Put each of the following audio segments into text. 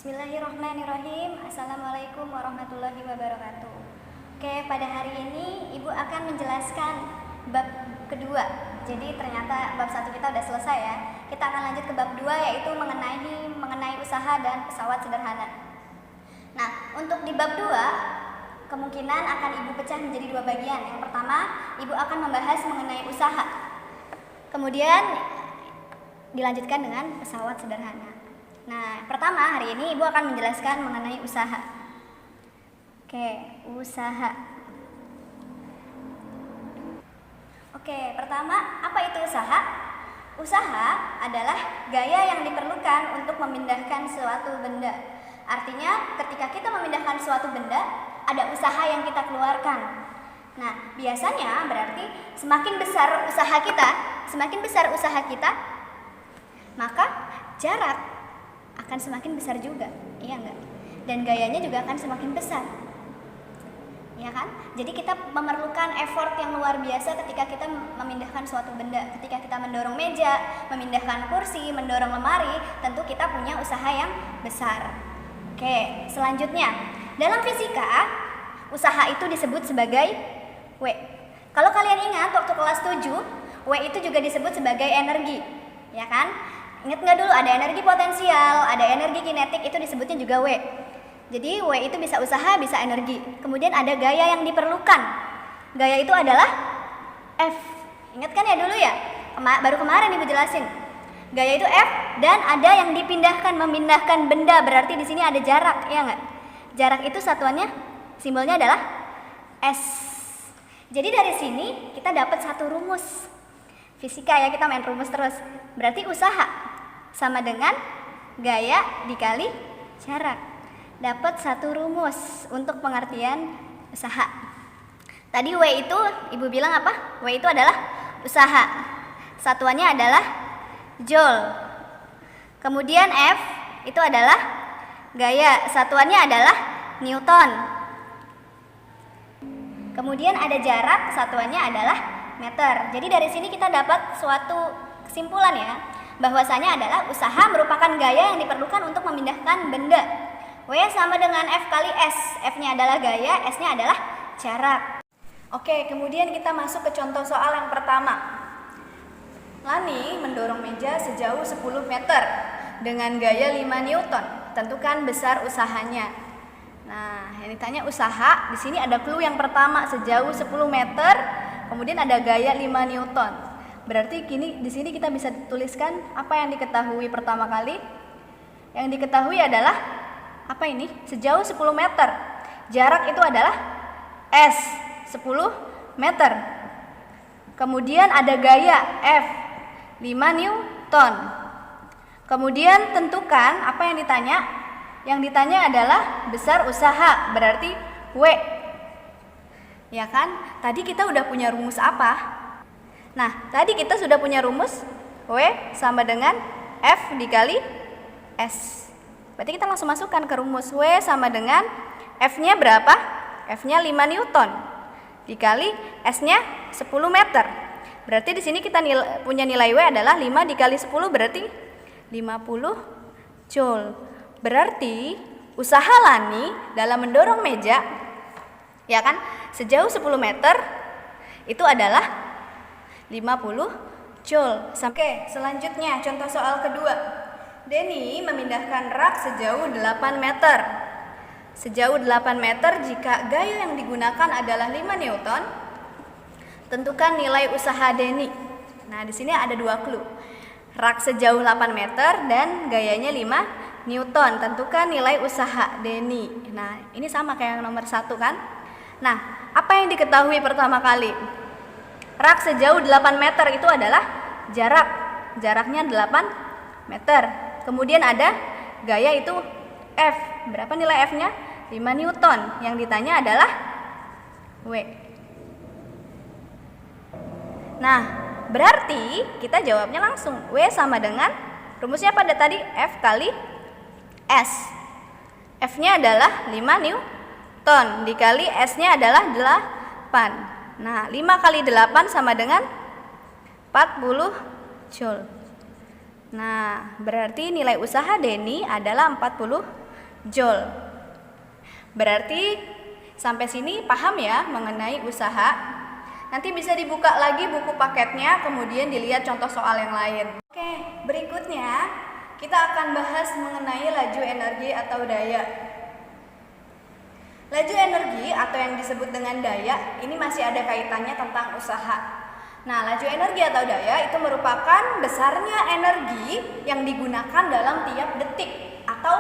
Bismillahirrahmanirrahim. Assalamualaikum warahmatullahi wabarakatuh. Oke, pada hari ini Ibu akan menjelaskan bab kedua. Jadi ternyata bab 1 kita udah selesai ya. Kita akan lanjut ke bab 2, yaitu mengenai usaha dan pesawat sederhana. Nah, untuk di bab 2 kemungkinan akan Ibu pecah menjadi 2 bagian. Yang pertama, Ibu akan membahas mengenai usaha. Kemudian dilanjutkan dengan pesawat sederhana. Nah, pertama hari ini Ibu akan menjelaskan mengenai usaha. Oke, usaha. Oke, pertama, apa itu usaha? Usaha adalah gaya yang diperlukan untuk memindahkan suatu benda. Artinya, ketika kita memindahkan suatu benda, ada usaha yang kita keluarkan. Nah, biasanya berarti semakin besar usaha kita, maka jarak akan semakin besar juga, iya enggak? Dan gayanya juga akan semakin besar, ya kan? Jadi kita memerlukan effort yang luar biasa ketika kita memindahkan suatu benda. Ketika kita mendorong meja, memindahkan kursi, mendorong lemari, tentu kita punya usaha yang besar. Oke, selanjutnya dalam fisika, usaha itu disebut sebagai W. Kalau kalian ingat waktu kelas 7, W itu juga disebut sebagai energi, ya kan? Ingat nggak dulu, ada energi potensial, ada energi kinetik, itu disebutnya juga W. Jadi W itu bisa usaha, bisa energi. Kemudian ada gaya yang diperlukan. Gaya itu adalah F. Ingat kan ya dulu ya? Baru kemarin Ibu jelasin. Gaya itu F, dan ada yang memindahkan benda, berarti di sini ada jarak, ya nggak? Jarak itu satuannya, simbolnya adalah S. Jadi dari sini kita dapat satu rumus. Fisika ya, kita main rumus terus. Berarti usaha sama dengan gaya dikali jarak. Dapat satu rumus untuk pengertian usaha. Tadi W itu Ibu bilang apa? W itu adalah usaha. Satuannya adalah joule. Kemudian F itu adalah gaya. Satuannya adalah newton. Kemudian ada jarak, satuannya adalah meter. Jadi dari sini kita dapat suatu kesimpulan ya, bahwasanya adalah usaha merupakan gaya yang diperlukan untuk memindahkan benda. W sama dengan F kali S. F-nya adalah gaya, S-nya adalah jarak. Oke, kemudian kita masuk ke contoh soal yang pertama. Lani mendorong meja sejauh 10 meter dengan gaya 5 Newton. Tentukan besar usahanya. Nah, yang ditanya usaha, di sini ada clue yang pertama, sejauh 10 meter, kemudian ada gaya 5 Newton. Berarti di sini kita bisa tuliskan apa yang diketahui pertama kali. Yang diketahui adalah apa ini? Sejauh 10 meter. Jarak itu adalah S, 10 meter. Kemudian ada gaya F, 5 Newton. Kemudian tentukan apa yang ditanya. Yang ditanya adalah besar usaha, berarti W. Ya kan? Tadi kita udah punya rumus apa? Nah, tadi kita sudah punya rumus W sama dengan F dikali S. Berarti kita langsung masukkan ke rumus. W sama dengan F-nya berapa? F-nya 5 Newton dikali S-nya 10 meter. Berarti di sini kita punya nilai W adalah 5 dikali 10, berarti 50 joule. Berarti usaha Lani dalam mendorong meja, ya kan, sejauh 10 meter itu adalah 50 joule. Oke, selanjutnya contoh soal kedua. Denny memindahkan rak sejauh 8 meter. Sejauh 8 meter jika gaya yang digunakan adalah 5 Newton, tentukan nilai usaha Denny. Nah, di sini ada 2 clue. Rak sejauh 8 meter dan gayanya 5 Newton, tentukan nilai usaha Denny. Nah, ini sama kayak yang nomor 1 kan? Nah, apa yang diketahui pertama kali? Rak sejauh 8 meter itu adalah jarak. Jaraknya 8 meter. Kemudian ada gaya itu F. Berapa nilai F-nya? 5 Newton. Yang ditanya adalah W. Nah, berarti kita jawabnya langsung. W sama dengan rumusnya pada tadi F kali S. F-nya adalah 5 Newton dikali S-nya adalah 8. Nah, 5 kali 8 sama dengan 40 joule. Nah, berarti nilai usaha Denny adalah 40 Joule. Berarti sampai sini paham ya mengenai usaha? Nanti bisa dibuka lagi buku paketnya, kemudian dilihat contoh soal yang lain. Oke, berikutnya kita akan bahas mengenai laju energi atau daya. Laju energi atau yang disebut dengan daya, ini masih ada kaitannya tentang usaha. Nah, laju energi atau daya itu merupakan besarnya energi yang digunakan dalam tiap detik atau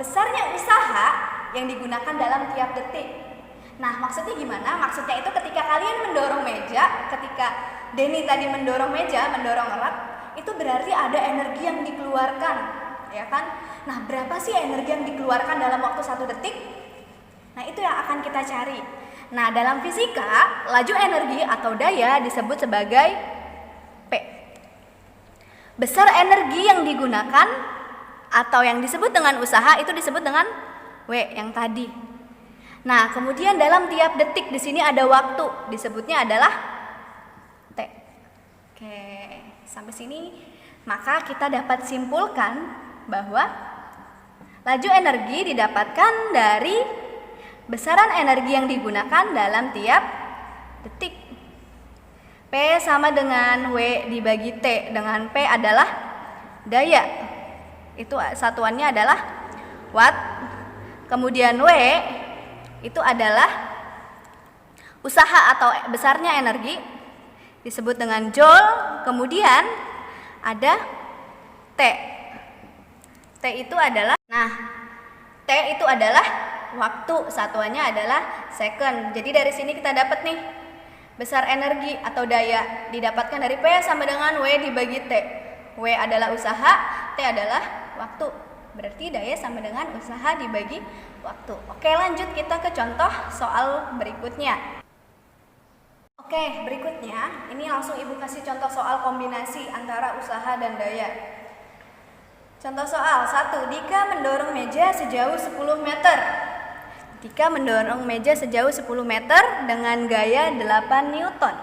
besarnya usaha yang digunakan dalam tiap detik. Nah, maksudnya gimana? Maksudnya itu ketika kalian mendorong meja, ketika Denny tadi mendorong meja, mendorong erat, itu berarti ada energi yang dikeluarkan, ya kan? Nah, berapa sih energi yang dikeluarkan dalam waktu 1 detik? Nah, itu yang akan kita cari. Nah, dalam fisika, laju energi atau daya disebut sebagai P. Besar energi yang digunakan atau yang disebut dengan usaha itu disebut dengan W yang tadi. Nah, kemudian dalam tiap detik di sini ada waktu, disebutnya adalah T. Oke, sampai sini maka kita dapat simpulkan bahwa laju energi didapatkan dari besaran energi yang digunakan dalam tiap detik. P sama dengan W dibagi T, dengan P adalah daya. Itu satuannya adalah watt. Kemudian W itu adalah usaha atau besarnya energi, disebut dengan joule. Kemudian ada T. T itu adalah T itu adalah waktu, satuannya adalah second. Jadi dari sini kita dapat nih besar energi atau daya didapatkan dari P sama dengan W dibagi T. W adalah usaha, T adalah waktu. Berarti daya sama dengan usaha dibagi waktu. Oke, lanjut kita ke contoh soal berikutnya. Oke, berikutnya ini langsung Ibu kasih contoh soal kombinasi antara usaha dan daya. Contoh soal 1. Dika mendorong meja sejauh 10 meter. Dika mendorong meja sejauh 10 meter dengan gaya 8 Newton.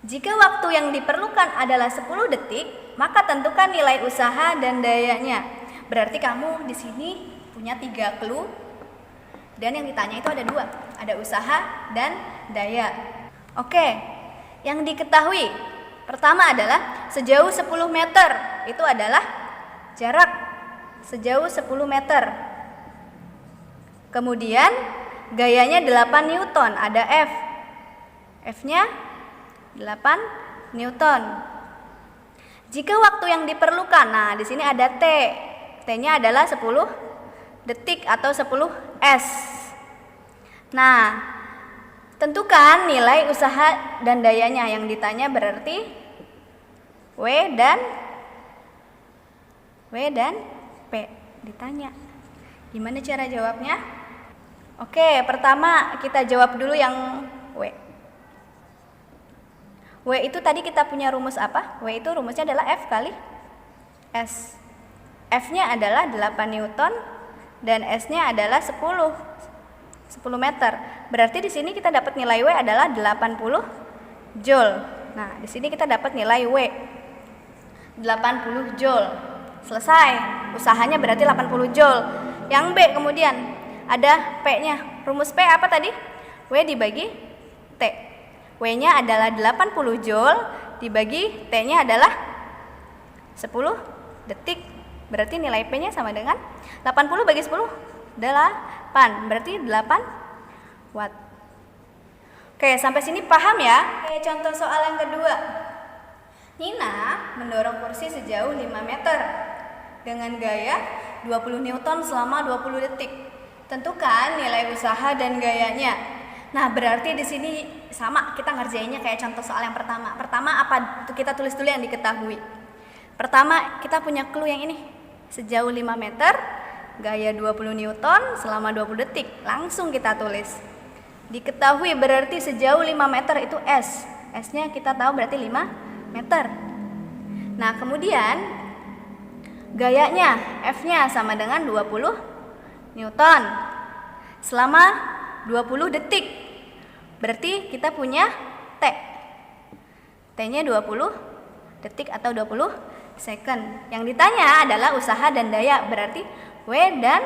Jika waktu yang diperlukan adalah 10 detik, maka tentukan nilai usaha dan dayanya. Berarti kamu di sini punya 3 clue dan yang ditanya itu ada 2, ada usaha dan daya. Oke, yang diketahui pertama adalah sejauh 10 meter itu adalah jarak sejauh 10 meter. Kemudian gayanya 8 Newton, ada F. F-nya 8 Newton. Jika waktu yang diperlukan, nah di sini ada T. T-nya adalah 10 detik atau 10 S. Nah, tentukan nilai usaha dan dayanya. Yang ditanya berarti W dan P ditanya. Gimana cara jawabnya? Oke, pertama kita jawab dulu yang W. W itu tadi kita punya rumus apa? W itu rumusnya adalah F kali S. F-nya adalah 8 Newton dan S-nya adalah 10 meter. Berarti di sini kita dapat nilai W adalah 80 Joule. Nah, di sini kita dapat nilai W 80 Joule. Selesai. Usahanya berarti 80 Joule. Yang B kemudian ada P-nya. Rumus P apa tadi? W dibagi T. W-nya adalah 80 Joule dibagi T-nya adalah 10 detik. Berarti nilai P-nya sama dengan 80 bagi 10, 8. Berarti 8 watt. Oke, sampai sini paham ya? Oke, contoh soal yang kedua. Nina mendorong kursi sejauh 5 meter dengan gaya 20 Newton selama 20 detik. Tentukan nilai usaha dan gayanya. Nah, berarti di sini sama kita ngerjainnya kayak contoh soal yang pertama. Pertama apa? Kita tulis dulu yang diketahui. Pertama, kita punya clue yang ini. Sejauh 5 meter, gaya 20 Newton selama 20 detik. Langsung kita tulis. Diketahui berarti sejauh 5 meter itu S. S-nya kita tahu berarti 5 meter. Nah, kemudian gayanya F-nya sama dengan 20 Newton selama 20 detik. Berarti kita punya T. T-nya 20 detik atau 20 second. Yang ditanya adalah usaha dan daya, berarti W dan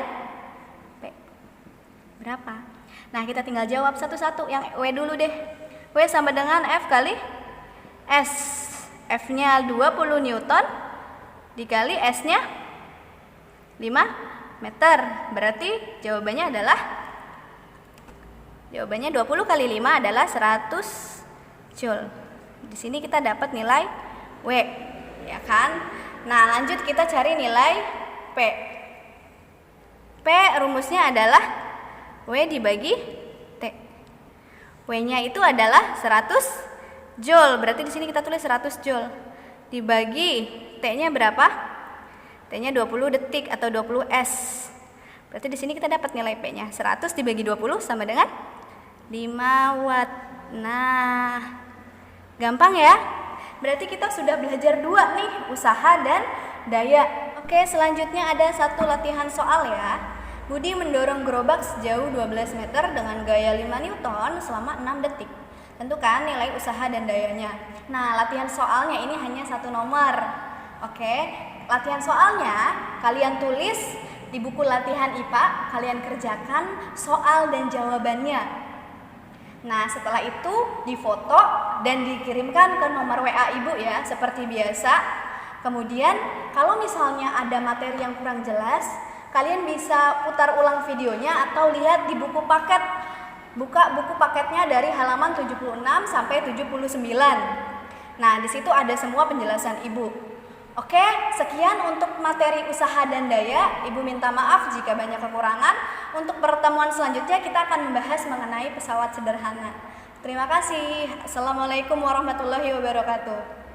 berapa? Nah, kita tinggal jawab satu-satu. Yang W dulu deh. W sama dengan F kali S. F-nya 20 Newton dikali S-nya 5 meter. Berarti jawabannya 20 kali 5 adalah 100 Joule. Di sini kita dapat nilai W, ya kan? Nah, lanjut kita cari nilai P. P rumusnya adalah W dibagi T. W-nya itu adalah 100 Joule. Berarti di sini kita tulis 100 Joule. Dibagi T-nya berapa? T-nya 20 detik atau 20 S. Berarti di sini kita dapat nilai P-nya. 100 dibagi 20 sama dengan 5 watt. Nah, gampang ya? Berarti kita sudah belajar 2 nih, usaha dan daya. Oke, selanjutnya ada satu latihan soal ya. Budi mendorong gerobak sejauh 12 meter dengan gaya 5 Newton selama 6 detik. Tentukan nilai usaha dan dayanya. Nah, latihan soalnya ini hanya 1 nomor. Oke, latihan soalnya kalian tulis di buku latihan IPA, kalian kerjakan soal dan jawabannya. Nah, setelah itu difoto dan dikirimkan ke nomor WA Ibu ya, seperti biasa. Kemudian, kalau misalnya ada materi yang kurang jelas, kalian bisa putar ulang videonya atau lihat di buku paket. Buka buku paketnya dari halaman 76 sampai 79. Nah, di situ ada semua penjelasan Ibu. Oke, sekian untuk materi usaha dan daya. Ibu minta maaf jika banyak kekurangan. Untuk pertemuan selanjutnya kita akan membahas mengenai pesawat sederhana. Terima kasih. Assalamualaikum warahmatullahi wabarakatuh.